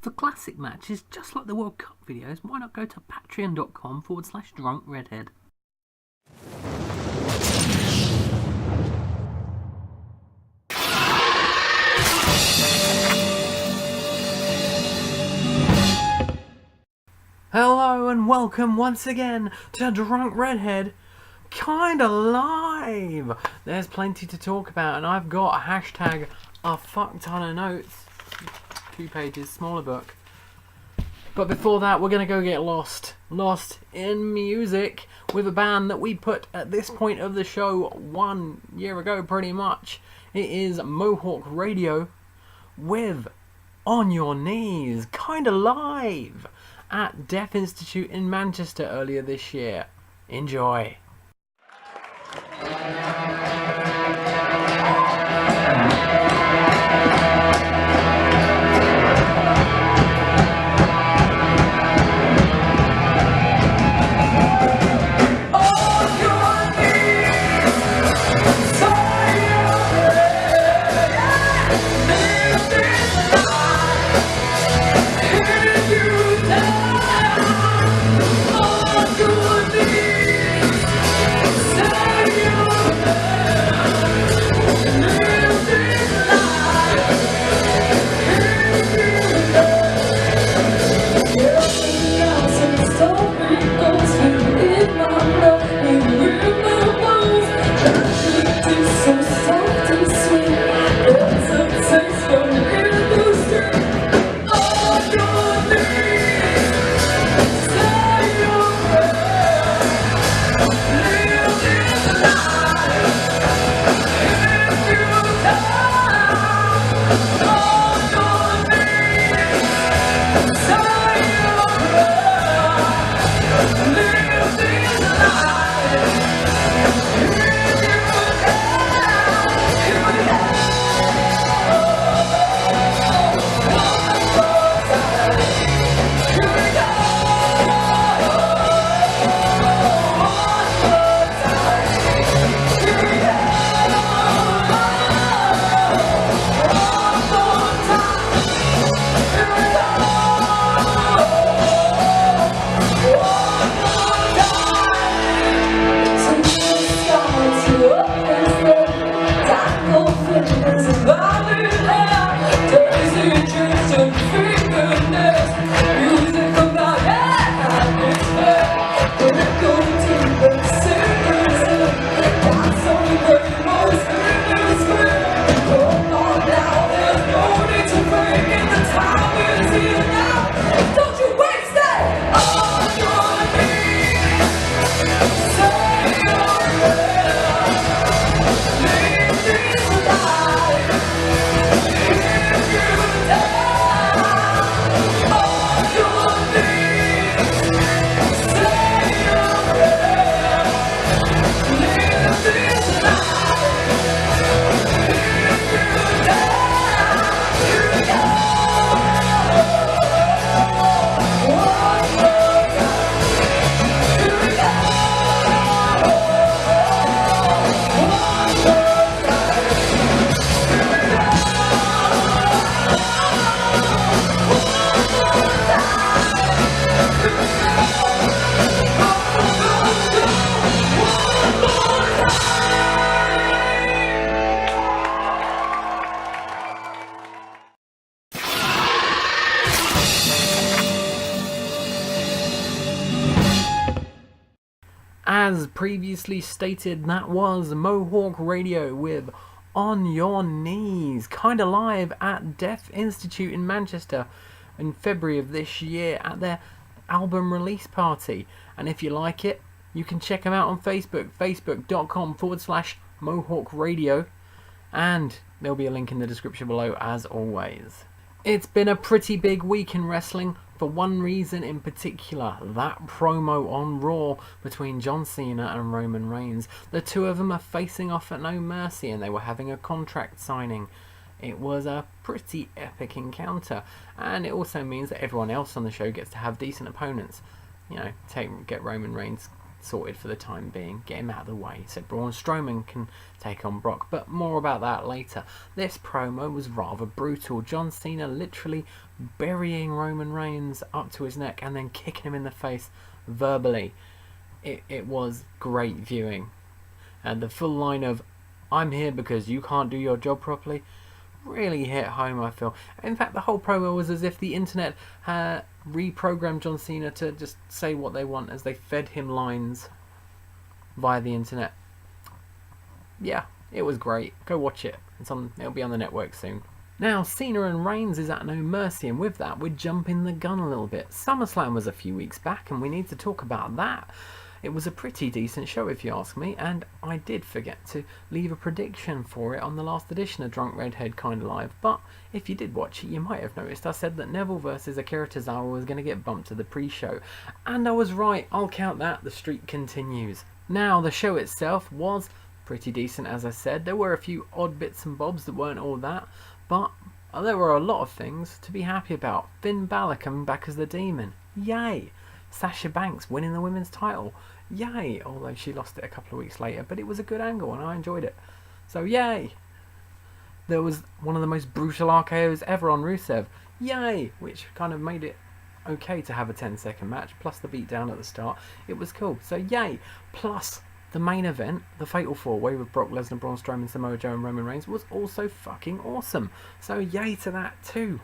for classic matches just like the World Cup videos, why not go to patreon.com/drunkredhead. Hello and welcome once again to Drunk Redhead Kinda Live. There's plenty to talk about, and I've got a fuck ton of notes. 2 pages, smaller book. But before that, we're going to go get lost in music with a band that we put at this point of the show 1 year ago pretty much. It is Mohawk Radio with On Your Knees, Kinda Live, at Deaf Institute in Manchester earlier this year. Enjoy. As previously stated, that was Mohawk Radio with On Your Knees, Kinda Live at Deaf Institute in Manchester in February of this year at their album release party. And if you like it, you can check them out on Facebook, facebook.com/Mohawk Radio, and there'll be a link in the description below as always. It's been a pretty big week in wrestling for one reason in particular, that promo on Raw between John Cena and Roman Reigns. The two of them are facing off at No Mercy and they were having a contract signing. It was a pretty epic encounter, and it also means that everyone else on the show gets to have decent opponents. You know, get Roman Reigns sorted for the time being. Get him out of the way. Said Braun Strowman can take on Brock, but more about that later. This promo was rather brutal. John Cena literally burying Roman Reigns up to his neck and then kicking him in the face verbally. It was great viewing. And the full line of, "I'm here because you can't do your job properly," really hit home, I feel. In fact, the whole promo was as if the internet had reprogrammed John Cena to just say what they want as they fed him lines via the internet. Yeah, it was great. Go watch it. It'll be on the network soon. Now, Cena and Reigns is at No Mercy, and with that, we're jumping the gun a little bit. SummerSlam was a few weeks back, and we need to talk about that. It was a pretty decent show, if you ask me, and I did forget to leave a prediction for it on the last edition of Drunk Redhead Kinda Live, but if you did watch it, you might have noticed I said that Neville versus Akira Tozawa was going to get bumped to the pre-show, and I was right. I'll count that. The streak continues. Now, the show itself was pretty decent, as I said. There were a few odd bits and bobs that weren't all that, but there were a lot of things to be happy about. Finn Balor coming back as the Demon. Yay! Sasha Banks winning the women's title. Yay! Although she lost it a couple of weeks later, but it was a good angle and I enjoyed it. So yay! There was one of the most brutal RKOs ever on Rusev. Yay! Which kind of made it okay to have a 10-second match, plus the beatdown at the start. It was cool. So yay! Plus, the main event, the Fatal 4-Way with Brock Lesnar, Braun Strowman, Samoa Joe and Roman Reigns was also fucking awesome. So yay to that too.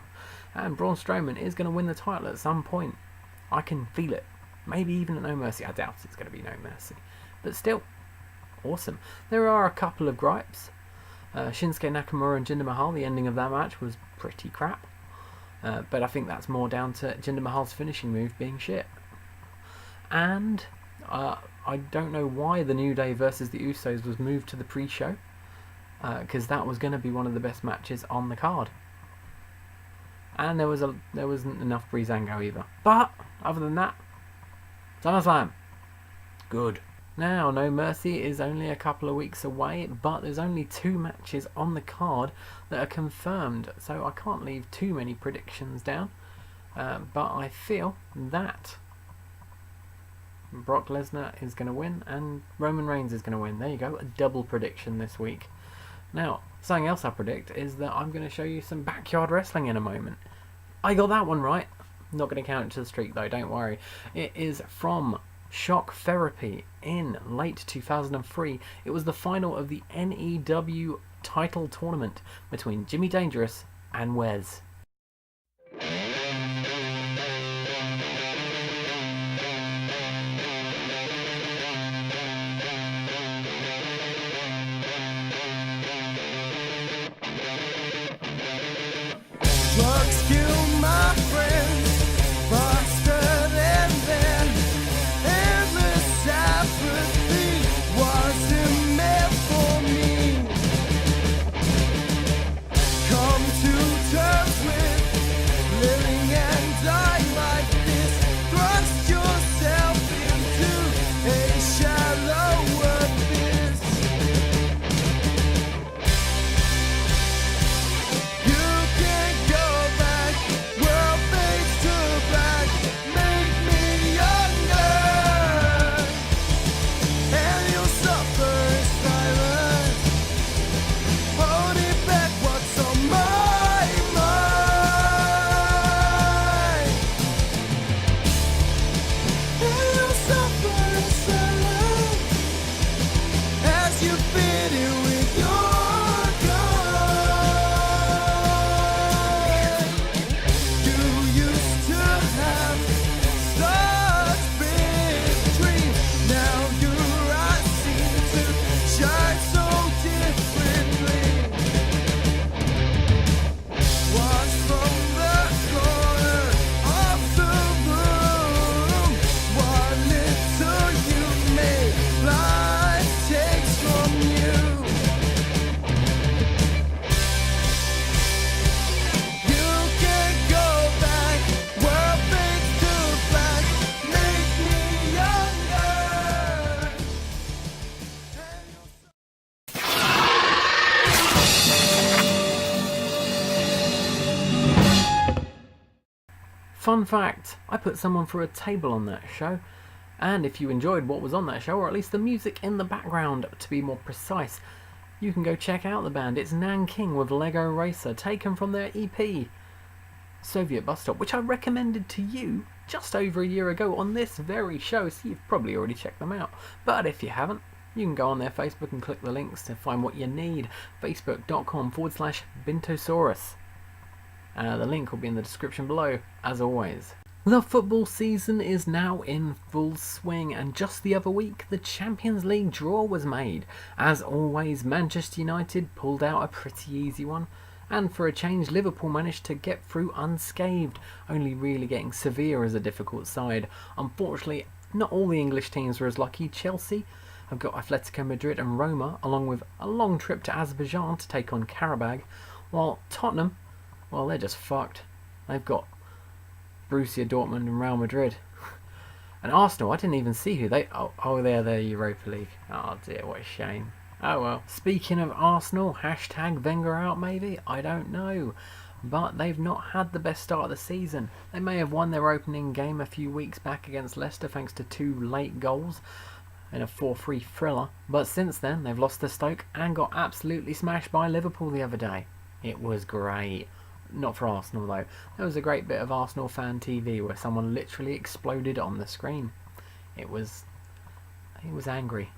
And Braun Strowman is going to win the title at some point. I can feel it. Maybe even at No Mercy. I doubt it's going to be No Mercy. But still, awesome. There are a couple of gripes. Shinsuke Nakamura and Jinder Mahal, the ending of that match was pretty crap. But I think that's more down to Jinder Mahal's finishing move being shit. And I don't know why the New Day versus the Usos was moved to the pre-show. Because that was going to be one of the best matches on the card. And there wasn't enough Breezango either. But, other than that, SummerSlam. Good. Now, No Mercy is only a couple of weeks away, but there's only 2 matches on the card that are confirmed, so I can't leave too many predictions down. But I feel that Brock Lesnar is going to win and Roman Reigns is going to win. There you go, a double prediction this week. Now, something else I predict is that I'm going to show you some backyard wrestling in a moment. I got that one right. Not going to count it to the streak though, don't worry. It is from Shock Therapy in late 2003. It was the final of the NEW title tournament between Jimmy Dangerous and Wes. Drugs kill my friends faster than then. Endless apathy wasn't meant for me. Come to terms with living and dying like this. Thrust yourself into a shallow abyss. You can't go back, world fades to black. Make me younger, and you'll suffer in silence. Holding back what's on my mind, and you'll suffer in silence as you feed it with your gun. You used to have such big dreams. Now your eyes seem to shine so differently. Watch from the corner of the room. What little you made, life takes from you. You can't go back, world fades to black. Make me younger. Fun fact, I put someone through a table on that show. And if you enjoyed what was on that show, or at least the music in the background to be more precise, you can go check out the band. It's Nanking with Lego Racer, taken from their EP Soviet Bus Stop, which I recommended to you just over a year ago on this very show, so you've probably already checked them out. But if you haven't, you can go on their Facebook and click the links to find what you need. Facebook.com/Bintosaurus. The link will be in the description below, as always. The football season is now in full swing, and just the other week the Champions League draw was made. As always, Manchester United pulled out a pretty easy one, and for a change Liverpool managed to get through unscathed, only really getting Sevilla as a difficult side. Unfortunately, not all the English teams were as lucky. Chelsea have got Atletico Madrid and Roma, along with a long trip to Azerbaijan to take on Karabag, while Tottenham, well, they're just fucked. They've got Borussia Dortmund and Real Madrid. And Arsenal, I didn't even see who they... Oh, they're the Europa League. Oh dear, what a shame. Oh well. Speaking of Arsenal, hashtag Wenger out maybe? I don't know. But they've not had the best start of the season. They may have won their opening game a few weeks back against Leicester thanks to 2 late goals in a 4-3 thriller. But since then, they've lost to Stoke and got absolutely smashed by Liverpool the other day. It was great. Not for Arsenal though. There was a great bit of Arsenal fan TV where someone literally exploded on the screen. It was angry.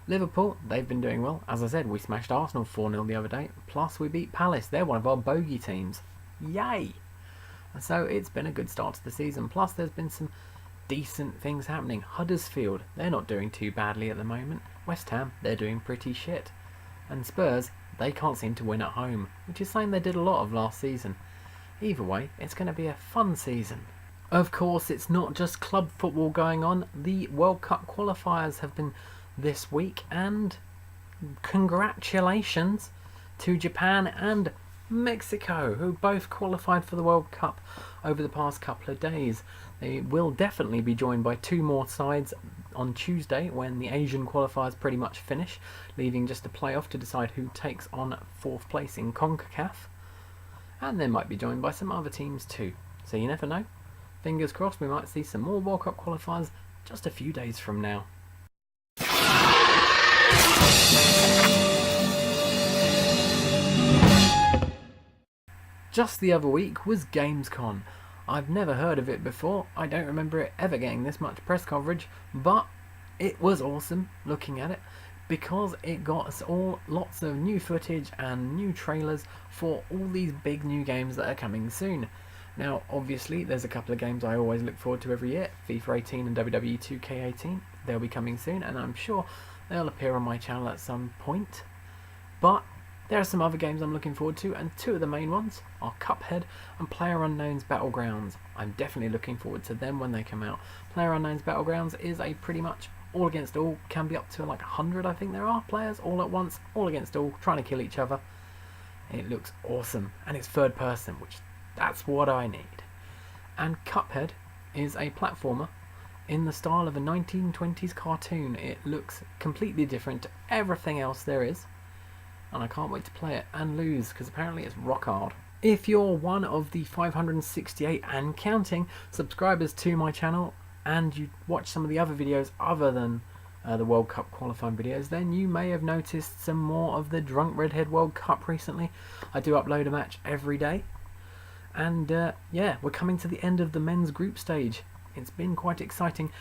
Liverpool, they've been doing well. As I said, we smashed Arsenal 4-0 the other day. Plus we beat Palace. They're one of our bogey teams. Yay! So it's been a good start to the season. Plus there's been some decent things happening. Huddersfield, they're not doing too badly at the moment. West Ham, they're doing pretty shit. And Spurs, they can't seem to win at home, which is something they did a lot of last season. Either way, it's going to be a fun season. Of course, it's not just club football going on. The World Cup qualifiers have been this week, and congratulations to Japan and Mexico, who both qualified for the World Cup over the past couple of days. They will definitely be joined by 2 more sides on Tuesday when the Asian qualifiers pretty much finish, leaving just a playoff to decide who takes on 4th place in CONCACAF. And they might be joined by some other teams too. So you never know. Fingers crossed we might see some more World Cup qualifiers just a few days from now. Just the other week was Gamescon. I've never heard of it before. I don't remember it ever getting this much press coverage, but it was awesome looking at it because it got us all lots of new footage and new trailers for all these big new games that are coming soon. Now, obviously, there's a couple of games I always look forward to every year, FIFA 18 and WWE 2K18. They'll be coming soon, and I'm sure they'll appear on my channel at some point. But there are some other games I'm looking forward to, and 2 of the main ones are Cuphead and PlayerUnknown's Battlegrounds. I'm definitely looking forward to them when they come out. PlayerUnknown's Battlegrounds is a pretty much all against all, can be up to like 100 I think there are players, all at once, all against all, trying to kill each other. It looks awesome, and it's third person, which that's what I need. And Cuphead is a platformer in the style of a 1920s cartoon. It looks completely different to everything else there is, and I can't wait to play it and lose because apparently it's rock hard. If you're one of the 568 and counting subscribers to my channel and you watch some of the other videos other than the World Cup qualifying videos, then you may have noticed some more of the Drunk Redhead World Cup recently. I do upload a match every day, and yeah, we're coming to the end of the men's group stage. It's been quite exciting.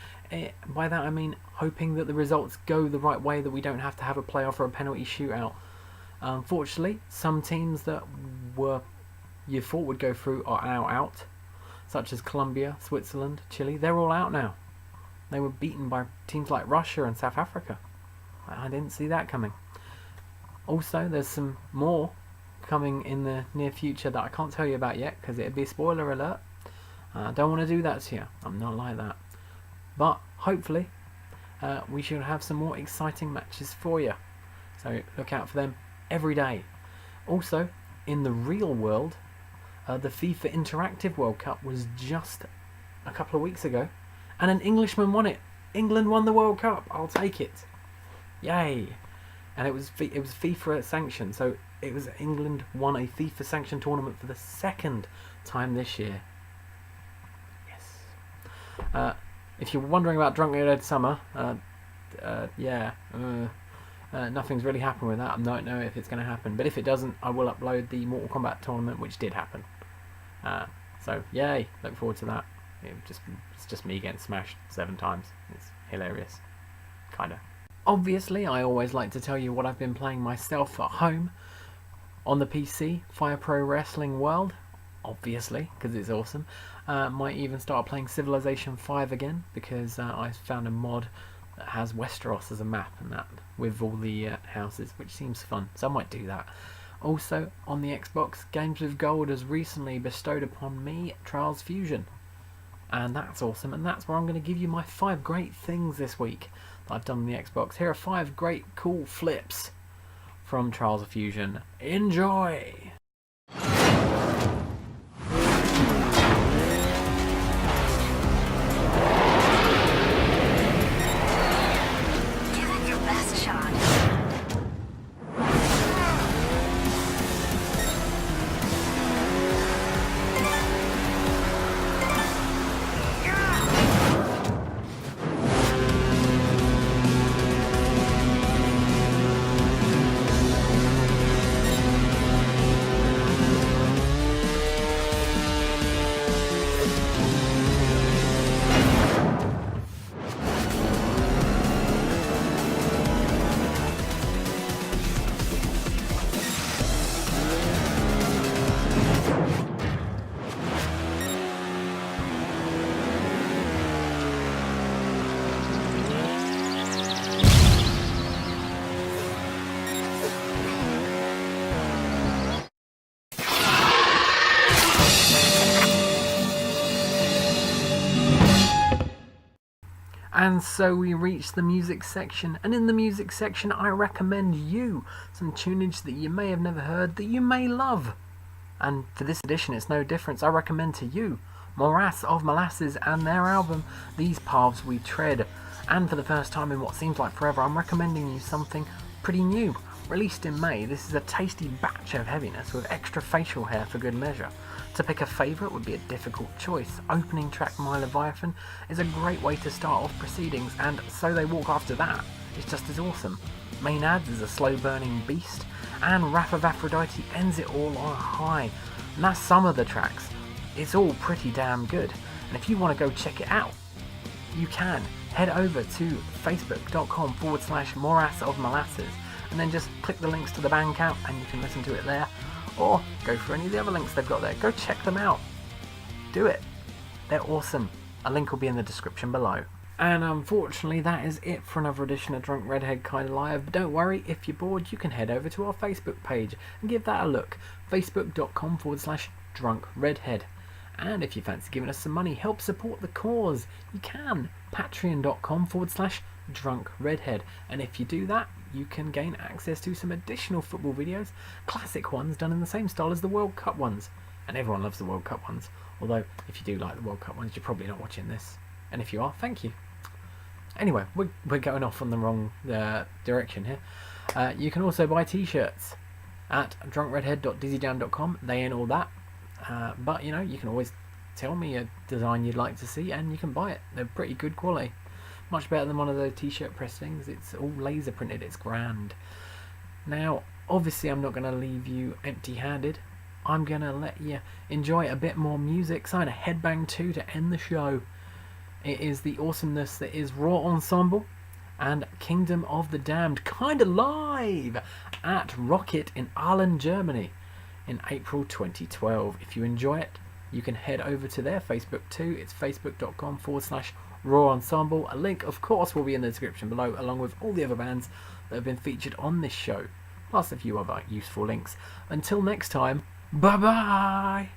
By that I mean hoping that the results go the right way, that we don't have to have a playoff or a penalty shootout. Unfortunately, some teams that you thought would go through are now out, such as Colombia, Switzerland, Chile. They're all out now. They were beaten by teams like Russia and South Africa. I didn't see that coming. Also, there's some more coming in the near future that I can't tell you about yet because it'd be a spoiler alert. I don't want to do that to you. I'm not like that. But hopefully we should have some more exciting matches for you. So look out for them every day. Also, in the real world, the FIFA Interactive World Cup was just a couple of weeks ago, and an Englishman won it. England won the World Cup. I'll take it. Yay! And it was FIFA sanctioned, so it was England won a FIFA sanctioned tournament for the 2nd time this year. Yes. if you're wondering about Drunk Redhead Summer, nothing's really happened with that. I don't know if it's going to happen, but if it doesn't, I will upload the Mortal Kombat tournament, which did happen. So yay, look forward to that. It's just me getting smashed 7 times. It's hilarious, kinda. Obviously, I always like to tell you what I've been playing myself at home on the PC. Fire Pro Wrestling World, obviously, because it's awesome. Might even start playing Civilization 5 again, because I found a mod that has Westeros as a map and that with all the houses, which seems fun, so I might do that. Also, on the Xbox, Games with Gold has recently bestowed upon me Trials Fusion, and that's awesome, and that's where I'm going to give you my 5 great things this week that I've done on the Xbox. Here are 5 great cool flips from Trials of Fusion. Enjoy! And so we reach the music section, and in the music section I recommend you some tunage that you may have never heard, that you may love. And for this edition it's no different. I recommend to you Morass of Molasses and their album These Paths We Tread. And for the first time in what seems like forever, I'm recommending you something pretty new. Released in May, this is a tasty batch of heaviness with extra facial hair for good measure. To pick a favourite would be a difficult choice. Opening track My Leviathan is a great way to start off proceedings, and So They Walk after that is just as awesome. Main Ads is a slow burning beast, and Wrath of Aphrodite ends it all on a high. And that's some of the tracks. It's all pretty damn good, and if you want to go check it out, you can head over to facebook.com/Morass of Molasses, and then just click the links to the Bandcamp and you can listen to it there, or go for any of the other links they've got there. Go check them out. Do it. They're awesome. A link will be in the description below. And unfortunately that is it for another edition of Drunk Redhead Kinda Live. But don't worry, if you're bored you can head over to our Facebook page and give that a look. facebook.com/Drunk Redhead. And if you fancy giving us some money, help support the cause, you can. Patreon.com/Drunk Redhead. And if you do that, you can gain access to some additional football videos, classic ones done in the same style as the World Cup ones. And everyone loves the World Cup ones, although if you do like the World Cup ones, you're probably not watching this. And if you are, thank you. Anyway, we're going off on the wrong direction here. You can also buy t-shirts at drunkredhead.dizzyjam.com. They ain't all that. But, you know, you can always tell me a design you'd like to see and you can buy it. They're pretty good quality. Much better than one of those t-shirt press things. It's all laser printed. It's grand. Now, obviously I'm not going to leave you empty-handed. I'm going to let you enjoy a bit more music. So I'm going to headbang to end the show. It is the awesomeness that is Raw Ensemble and Kingdom of the Damned, Kinda Live at Rocket in Aalen, Germany in April 2012. If you enjoy it, you can head over to their Facebook too. It's facebook.com/Raw Ensemble. A link, of course, will be in the description below, along with all the other bands that have been featured on this show, plus a few other useful links. Until next time, bye bye!